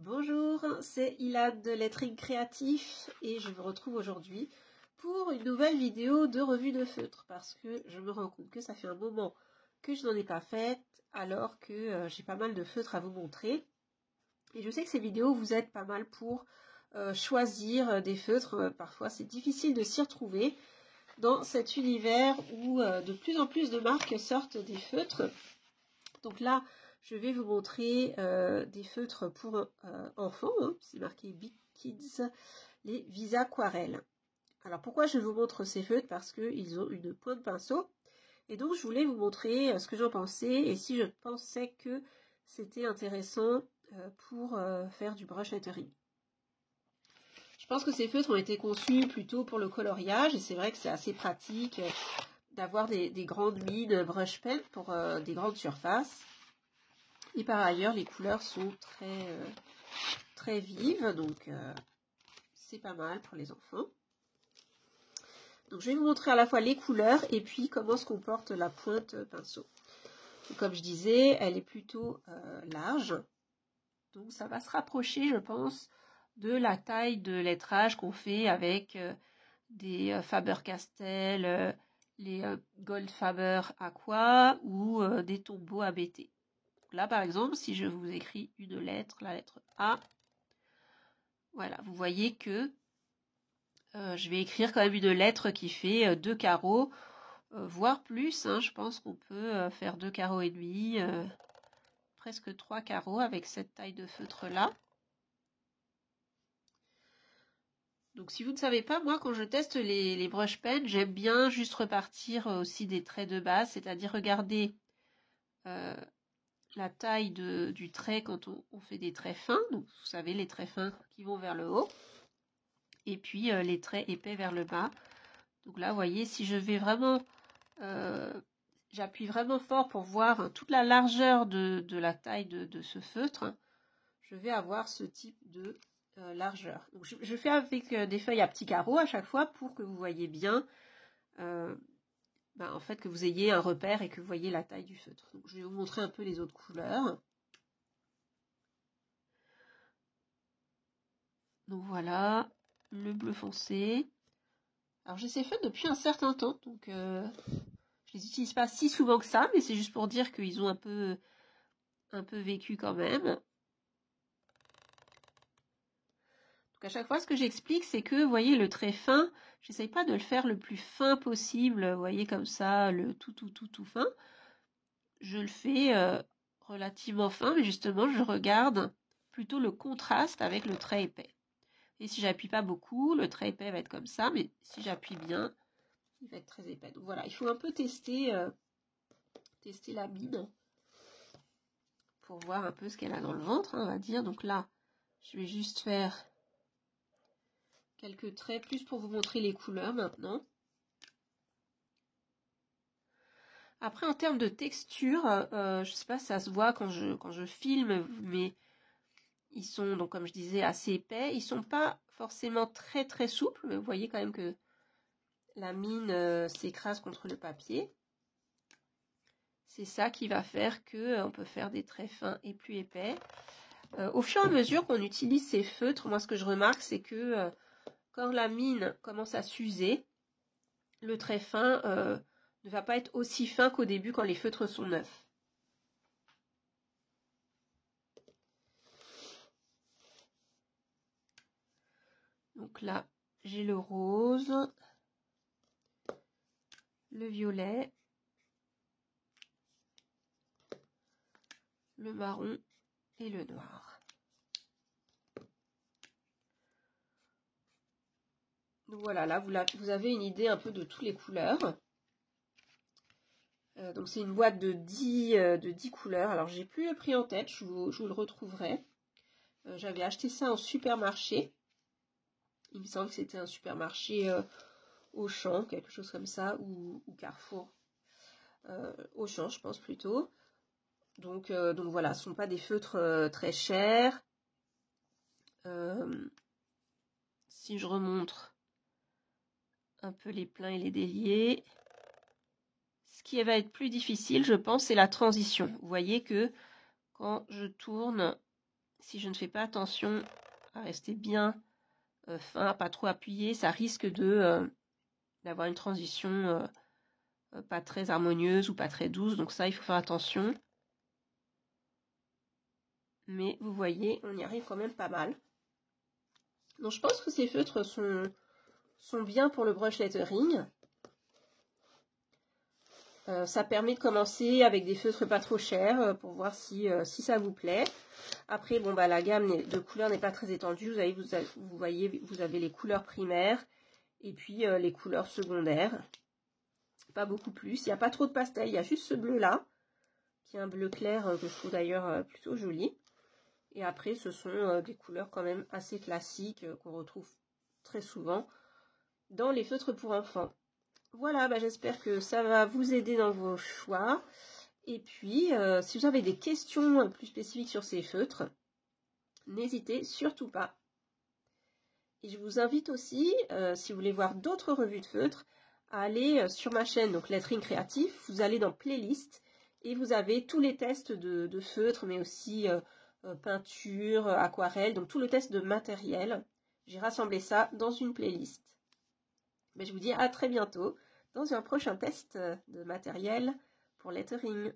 Bonjour, c'est Ilad de Lettering Créatif et je vous retrouve aujourd'hui pour une nouvelle vidéo de revue de feutre parce que je me rends compte que ça fait un moment que je n'en ai pas faite alors que j'ai pas mal de feutres à vous montrer. Et je sais que ces vidéos vous aident pas mal pour choisir des feutres. Parfois c'est difficile de s'y retrouver dans cet univers où de plus en plus de marques sortent des feutres. Donc là, je vais vous montrer des feutres pour enfants, hein, c'est marqué Big Kids, les Visa Aquarelle. Alors pourquoi je vous montre ces feutres? Parce qu'ils ont une pointe pinceau. Et donc je voulais vous montrer ce que j'en pensais et si je pensais que c'était intéressant pour faire du brush lettering. Je pense que ces feutres ont été conçus plutôt pour le coloriage et c'est vrai que c'est assez pratique d'avoir des grandes mines brush pen pour des grandes surfaces. Et par ailleurs, les couleurs sont très vives, donc c'est pas mal pour les enfants. Donc je vais vous montrer à la fois les couleurs et puis comment se comporte la pointe pinceau. Donc, comme je disais, elle est plutôt large. Donc ça va se rapprocher, je pense, de la taille de lettrage qu'on fait avec des Faber-Castell, les Goldfaber Aqua ou des tombeaux ABT. Là, par exemple, si je vous écris une lettre, la lettre A, voilà, vous voyez que je vais écrire quand même une lettre qui fait 2 carreaux, voire plus. Hein, je pense qu'on peut faire 2 carreaux et demi, presque 3 carreaux avec cette taille de feutre-là. Donc, si vous ne savez pas, moi, quand je teste les brush pens, j'aime bien juste repartir aussi des traits de base, c'est-à-dire regarder la taille du trait quand on fait des traits fins. Donc, vous savez, les traits fins qui vont vers le haut. Et puis, les traits épais vers le bas. Donc là, vous voyez, si je vais vraiment... j'appuie vraiment fort pour voir toute la largeur de la taille de ce feutre. Je vais avoir ce type de largeur. Donc, je fais avec des feuilles à petits carreaux à chaque fois pour que vous voyez bien... en fait, que vous ayez un repère et que vous voyez la taille du feutre. Donc, je vais vous montrer un peu les autres couleurs. Donc voilà, le bleu foncé. Alors j'ai ces feutres depuis un certain temps, donc je les utilise pas si souvent que ça, mais c'est juste pour dire qu'ils ont un peu vécu quand même. Donc à chaque fois, ce que j'explique, c'est que, vous voyez, le trait fin, j'essaye pas de le faire le plus fin possible, vous voyez, comme ça, le tout fin. Je le fais relativement fin, mais justement, je regarde plutôt le contraste avec le trait épais. Et si j'appuie pas beaucoup, le trait épais va être comme ça, mais si j'appuie bien, il va être très épais. Donc voilà, il faut un peu tester la mine pour voir un peu ce qu'elle a dans le ventre, hein, on va dire. Donc là, je vais juste faire quelques traits, plus pour vous montrer les couleurs maintenant. Après, en termes de texture, je ne sais pas si ça se voit quand je filme, mais ils sont, donc comme je disais, assez épais. Ils ne sont pas forcément très souples, mais vous voyez quand même que la mine s'écrase contre le papier. C'est ça qui va faire qu'on peut faire des traits fins et plus épais. Au fur et à mesure qu'on utilise ces feutres, moi ce que je remarque, c'est que quand la mine commence à s'user, le trait fin ne va pas être aussi fin qu'au début quand les feutres sont neufs. Donc là, j'ai le rose, le violet, le marron et le noir. Donc voilà, là vous avez une idée un peu de toutes les couleurs. Donc c'est une boîte de 10 couleurs. Alors j'ai plus le prix en tête, je vous le retrouverai. J'avais acheté ça en supermarché. Il me semble que c'était un supermarché Auchan, quelque chose comme ça, ou Carrefour. Auchan, je pense plutôt. Donc voilà, ce ne sont pas des feutres très chers. Si je remontre un peu les pleins et les déliés, ce qui va être plus difficile, je pense, c'est la transition. Vous voyez que quand je tourne si je ne fais pas attention à rester bien fin, pas trop appuyé, ça risque d'avoir une transition pas très harmonieuse ou pas très douce. Donc ça, il faut faire attention. Mais vous voyez, on y arrive quand même pas mal. Donc je pense que ces feutres sont bien pour le brush lettering. Ça permet de commencer avec des feutres pas trop chers pour voir si ça vous plaît. Après, bon, bah, la gamme de couleurs n'est pas très étendue. Vous voyez, vous avez les couleurs primaires et puis les couleurs secondaires. Pas beaucoup plus. Il n'y a pas trop de pastel. Il y a juste ce bleu-là, qui est un bleu clair que je trouve d'ailleurs plutôt joli. Et après, ce sont des couleurs quand même assez classiques qu'on retrouve très souvent dans les feutres pour enfants. Voilà, bah, j'espère que ça va vous aider dans vos choix. Et puis, si vous avez des questions plus spécifiques sur ces feutres, n'hésitez surtout pas. Et je vous invite aussi, si vous voulez voir d'autres revues de feutres, à aller sur ma chaîne, donc Lettering Créatif. Vous allez dans Playlist et vous avez tous les tests de feutres, mais aussi peinture, aquarelle, donc tout le test de matériel. J'ai rassemblé ça dans une playlist. Mais je vous dis à très bientôt dans un prochain test de matériel pour lettering.